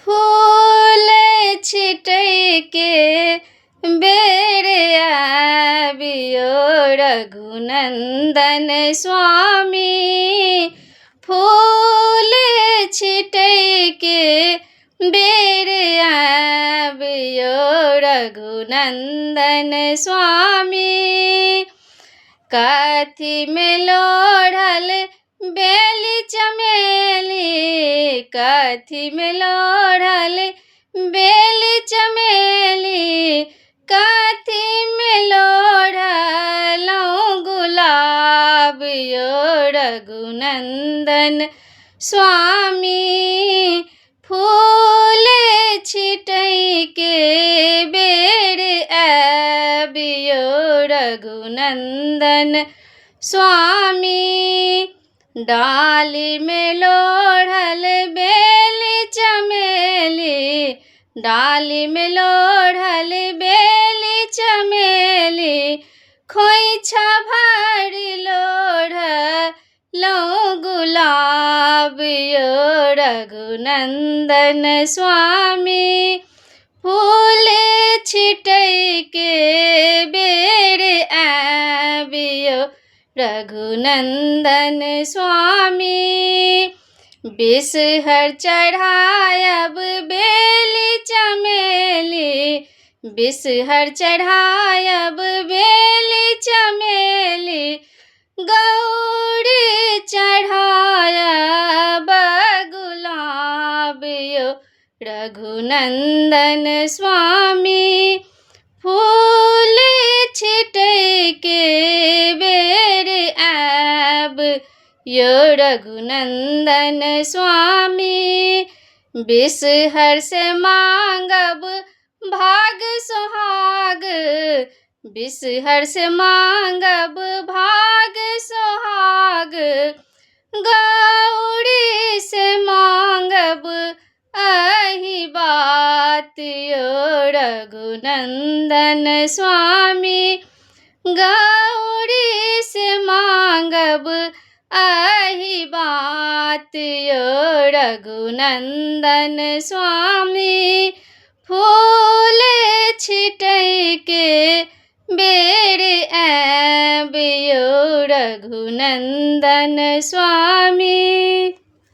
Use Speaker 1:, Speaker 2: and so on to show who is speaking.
Speaker 1: फूल छिटैके बेर आबियो रघुनंदन स्वामी। फूल छिटैके बेर आबियो रघुनंदन स्वामी। कथी में लोढ़ल बेली चमेली, कथी में लोढ़ल बेली चमेली, कथी में लोढ़लौं गुलाब यो रघुनंदन स्वामी। फूल छिटैके बेर आबियो रघुनंदन स्वामी। डाली में लोढ़ल बेली चमेली, डाली में लोढ़ल बेली चमेली, खोइछा भरि लोढ़लौं गुलाब यो रघुनंदन स्वामी। फूल छिटैके बेर आबियो रघुनंदन स्वामी। बिषहर चढ़ायब बेली चमेली, बिषहर चढ़ायब बेली चमेली, गौरी चढ़ायब गुलाब यो रघुनंदन स्वामी। फूल छिटैके बेर आबियो रघुनंदन स्वामी। बिषहर से मांगब भाग सोहाग, बिषहर से मांगब भाग सोहाग, गौरी से मांगब अहि बात यो रघुनंदन स्वामी। गौरी से मांगब अहि बात यो रघुनंदन स्वामी।